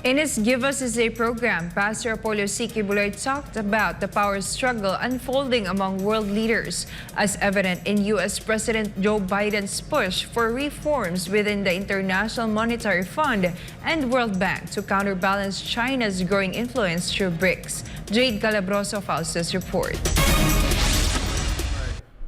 In his Give Us His Day program, Pastor Apollo C. Quiboloy talked about the power struggle unfolding among world leaders, as evident in U.S. President Joe Biden's push for reforms within the International Monetary Fund and World Bank to counterbalance China's growing influence through BRICS. Jade Calabroso files this report.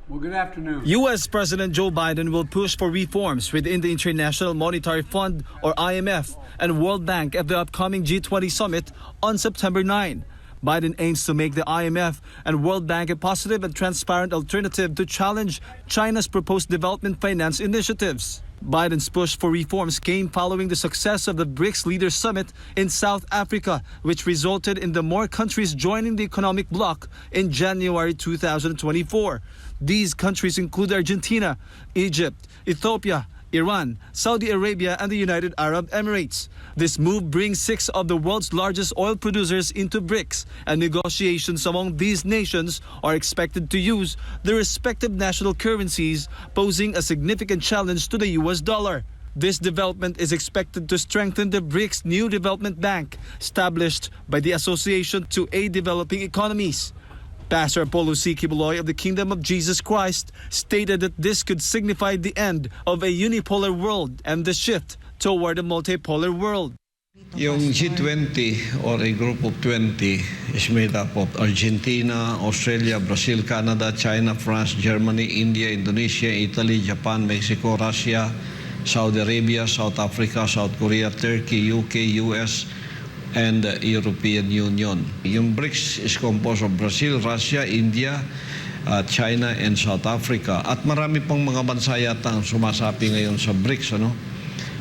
Well, good afternoon. U.S. President Joe Biden will push for reforms within the International Monetary Fund, or IMF, and World Bank at the upcoming G20 summit on September 9. Biden aims to make the IMF and World Bank a positive and transparent alternative to challenge China's proposed development finance initiatives. Biden's push for reforms came following the success of the BRICS Leaders Summit in South Africa, which resulted in the more countries joining the economic bloc in January 2024. These countries include Argentina, Egypt, Ethiopia, Iran, Saudi Arabia, and the United Arab Emirates. This move brings 6 of the world's largest oil producers into BRICS, and negotiations among these nations are expected to use their respective national currencies, posing a significant challenge to the US dollar. This development is expected to strengthen the BRICS new development bank, established by the Association to Aid Developing Economies. Pastor Apollo C. Quiboloy of the Kingdom of Jesus Christ stated that this could signify the end of a unipolar world and the shift toward a multipolar world. Yung G20 or a group of 20 is made up of Argentina, Australia, Brazil, Canada, China, France, Germany, India, Indonesia, Italy, Japan, Mexico, Russia, Saudi Arabia, South Africa, South Korea, Turkey, UK, US, and the European Union. Yung BRICS is composed of Brazil, Russia, India, China, and South Africa. At marami pang mga bansa yata ang sumasapi ngayon sa BRICS, ano?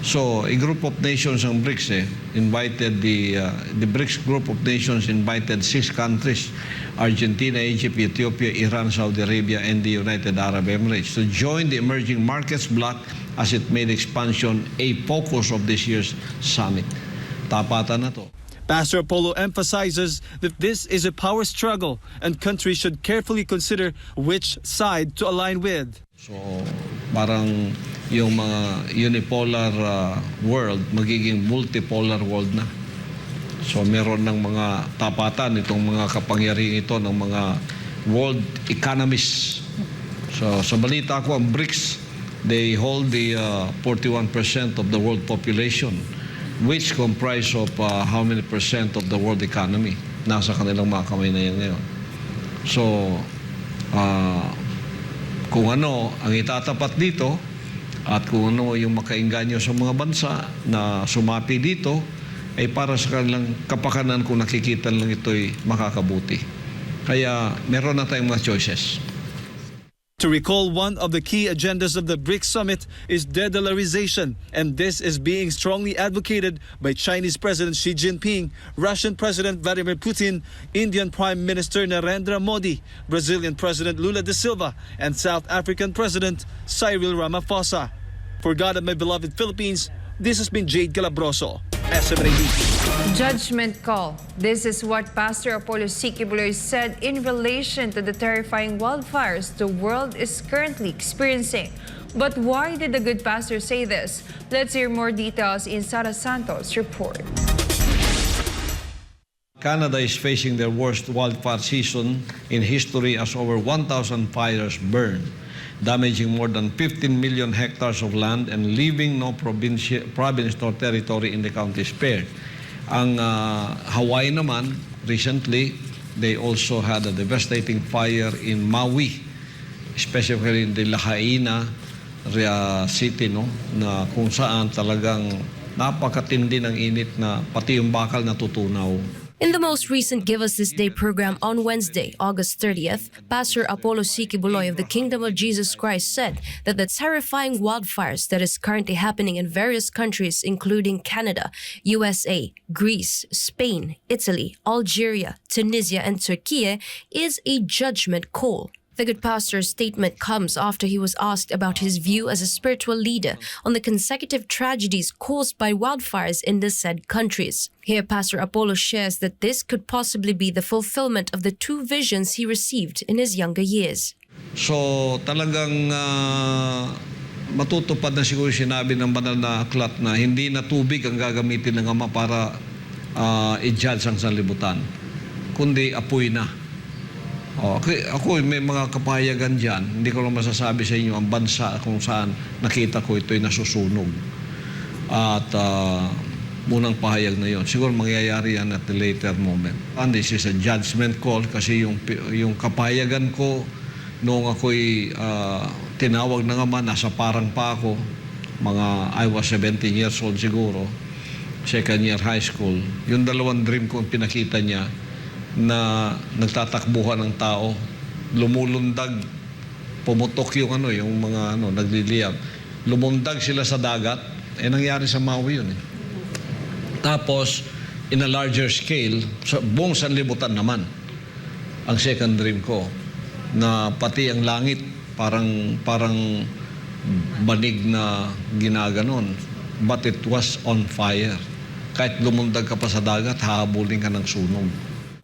So, a group of nations ang BRICS invited the BRICS group of nations invited 6 countries, Argentina, Egypt, Ethiopia, Iran, Saudi Arabia, and the United Arab Emirates, to join the emerging markets bloc as it made expansion a focus of this year's summit. Tapatan na to. Pastor Apollo emphasizes that this is a power struggle and countries should carefully consider which side to align with. So, parang yung mga unipolar world, magiging multipolar world na. So, meron ng mga tapatan itong mga kapangyarihan ito ng mga world economists. So, sa balita ko, ang BRICS, they hold the 41% of the world population, which comprise of how many percent of the world economy. Nasa kanilang mga kamay na yan ngayon. So, kung ano ang itatapat dito at kung ano yung makainganyo sa mga bansa na sumapi dito, ay para sa kanilang kapakanan kung nakikita lang ito'y makakabuti. Kaya meron na tayong mga choices. To recall, one of the key agendas of the BRICS summit is de-dollarization, and this is being strongly advocated by Chinese President Xi Jinping, Russian President Vladimir Putin, Indian Prime Minister Narendra Modi, Brazilian President Lula da Silva, and South African President Cyril Ramaphosa. For God and my beloved Philippines, this has been Jade Calabroso, SM&AD. Judgment call. This is what Pastor Apollo C. Quiboloy said in relation to the terrifying wildfires the world is currently experiencing. But why did the good pastor say this? Let's hear more details in Sara Santos' report. Canada is facing their worst wildfire season in history as over 1,000 fires burned, damaging more than 15 million hectares of land and leaving no province nor territory in the county spared. Ang Hawaii naman, recently, they also had a devastating fire in Maui, especially in the Lahaina city, no, na kung saan talagang napakatindi ng init na pati yung bakal natutunaw. In the most recent Give Us This Day program on Wednesday, August 30th, Pastor Apollo C. Quiboloy of the Kingdom of Jesus Christ said that the terrifying wildfires that is currently happening in various countries, including Canada, USA, Greece, Spain, Italy, Algeria, Tunisia, and Turkey, is a judgment call. The good pastor's statement comes after he was asked about his view as a spiritual leader on the consecutive tragedies caused by wildfires in the said countries. Here, Pastor Apollo shares that this could possibly be the fulfillment of the 2 visions he received in his younger years. So talagang matutupad na siguro sinabi ng banal na aklat na hindi na tubig ang gagamitin ng Ama para i-judge ang sanlibutan, kundi apoy na. Ako may mga kapayagan dyan, hindi ko lang masasabi sa inyo ang bansa kung saan nakita ko ito'y nasusunog. At munang pahayag na yon. Siguro mangyayari yan at a later moment. And this is a judgment call kasi yung kapayagan ko noong ako'y tinawag na nga man, nasa parang pa ako, I was 17 years old siguro, second year high school. Yung dalawang dream ko pinakita niya na nagtatakbuhan ng tao, lumulundag, pumutok yung mga nagliliyab. Lumundag sila sa dagat, nangyari sa Maui yun. Tapos, in a larger scale, sa buong sanlibutan naman, ang second dream ko, na pati ang langit, parang banig na ginaganon, but it was on fire. Kahit lumundag ka pa sa dagat, hahabulin ka ng sunog.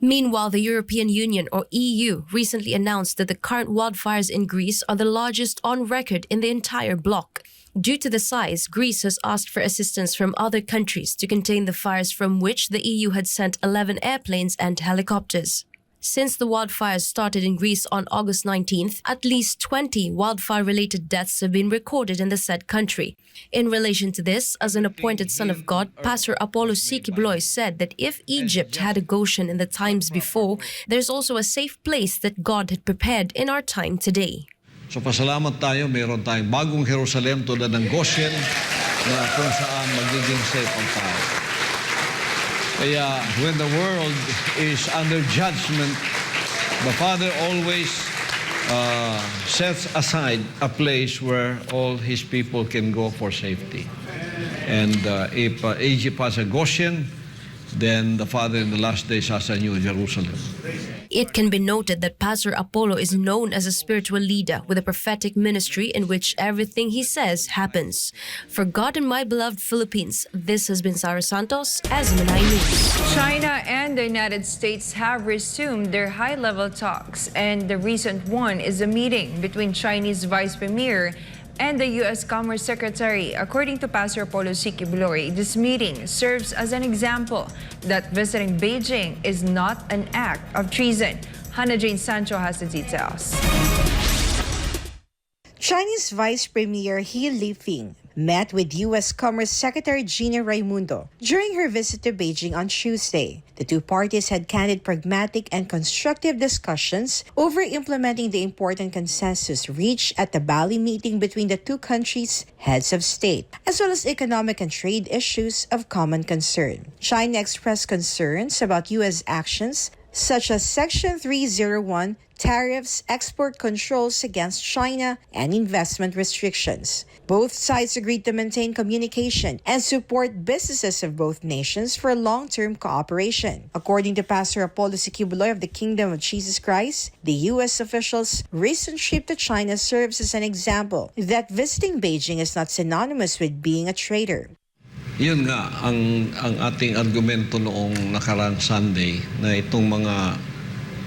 Meanwhile, the European Union, or EU, recently announced that the current wildfires in Greece are the largest on record in the entire bloc. Due to the size, Greece has asked for assistance from other countries to contain the fires, from which the EU had sent 11 airplanes and helicopters. Since the wildfires started in Greece on August 19th, at least 20 wildfire-related deaths have been recorded in the said country. In relation to this, as an appointed son of God, Pastor Apollo Quiboloy said that if Egypt had a Goshen in the times before, there's also a safe place that God had prepared in our time today. So pasalamat tayo, mayroon tayong bagong Jerusalem tulad ng Goshen na kung saan magiging safe ang tao. Kaya when the world is under judgment, the Father always sets aside a place where all His people can go for safety. And if Egypt has a Goshen, then the Father in the last days has a new Jerusalem. It can be noted that Pastor Apollo is known as a spiritual leader with a prophetic ministry in which everything he says happens. For God and my beloved Philippines, this has been Sarah Santos as Manay News. China and the United States have resumed their high-level talks, and the recent one is a meeting between Chinese Vice Premier and the U.S. Commerce Secretary. According to Pastor Apollo Quiboloy, this meeting serves as an example that visiting Beijing is not an act of treason. Hannah Jane Sancho has the details. Chinese Vice Premier He Lifeng met with U.S. Commerce Secretary Gina Raimundo during her visit to Beijing on Tuesday. The two parties had candid, pragmatic, and constructive discussions over implementing the important consensus reached at the Bali meeting between the two countries' heads of state, as well as economic and trade issues of common concern. China expressed concerns about U.S. actions such as Section 301 tariffs, export controls against China, and investment restrictions. Both sides agreed to maintain communication and support businesses of both nations for long-term cooperation. According to Pastor Apollo Quiboloy of the Kingdom of Jesus Christ, the U.S. officials' recent trip to China serves as an example that visiting Beijing is not synonymous with being a traitor. Yun nga, ang ating argumento noong nakaraang Sunday na itong mga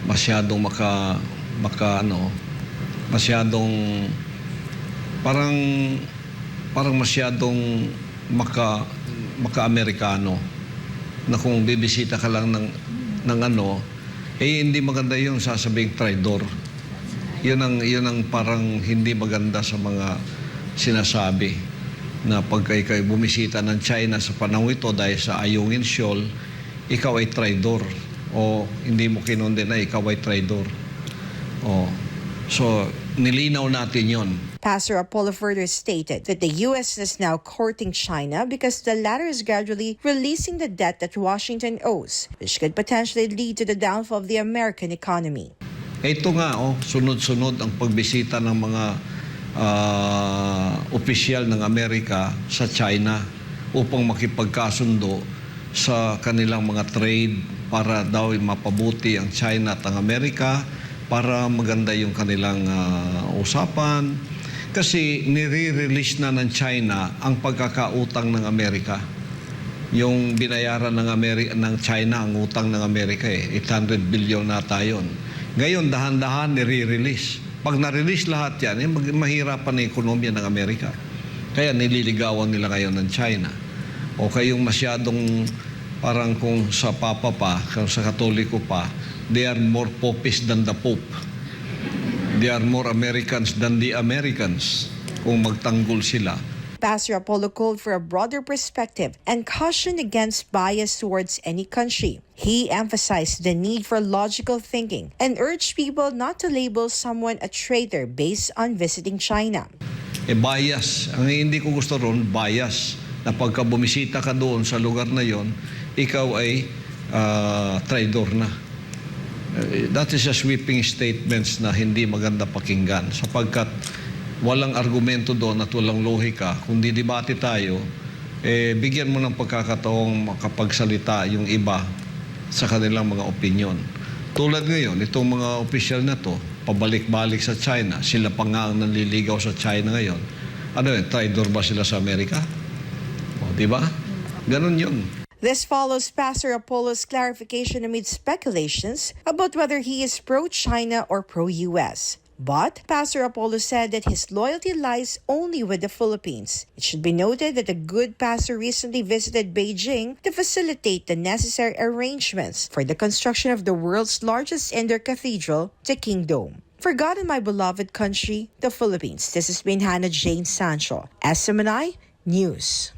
masyadong masyadong parang masyadong maka-Amerikano na kung bibisita ka lang ng hindi maganda yung sasabing traidor. Yun ang parang hindi maganda sa mga sinasabi na pag kayo bumisita ng China sa panahon ito dahil sa Ayungin Shoal, ikaw ay traidor o hindi mo kinonde na ikaw ay traidor. So, nilinaw natin yon. Pastor Apollo further stated that the U.S. is now courting China because the latter is gradually releasing the debt that Washington owes, which could potentially lead to the downfall of the American economy. Ito nga, sunod-sunod ang pagbisita ng mga opisyal ng Amerika sa China upang makipagkasundo sa kanilang mga trade para daw mapabuti ang China at ang Amerika para maganda yung kanilang usapan. Kasi nire-release na ng China ang pagkakautang ng Amerika. Yung binayaran ng China ang utang ng Amerika 800 billion na tayo. Ngayon, dahan-dahan nire-release. Pag na-release lahat yan, mahirapan na ekonomiya ng Amerika. Kaya nililigawan nila ngayon ng China. O kayong masyadong parang kung sa Papa pa, kung sa Katoliko pa, they are more Popist than the Pope. They are more Americans than the Americans kung magtanggol sila. Pastor Apollo called for a broader perspective and cautioned against bias towards any country. He emphasized the need for logical thinking and urged people not to label someone a traitor based on visiting China. Bias. Ang hindi ko gusto ron, bias. Na pagka bumisita ka doon sa lugar na yon, ikaw ay traitor na. That is a sweeping statements na hindi maganda pakinggan sapagkat walang argumento doon at walang lohika. Kung didebate tayo, bigyan mo ng pagkakataong makapagsalita yung iba sa kanilang mga opinion. Tulad ngayon, itong mga opisyal na to, pabalik-balik sa China, sila pa nga ang nanliligaw sa China ngayon. Ano yun, traitor ba sila sa Amerika? O, diba? Ganun yun. This follows Pastor Apollo's clarification amid speculations about whether he is pro-China or pro-US. But Pastor Apollo said that his loyalty lies only with the Philippines. It should be noted that the good pastor recently visited Beijing to facilitate the necessary arrangements for the construction of the world's largest indoor cathedral, the Kingdom. For God and my beloved country, the Philippines, this has been Hannah Jane Sancho, SMNI News.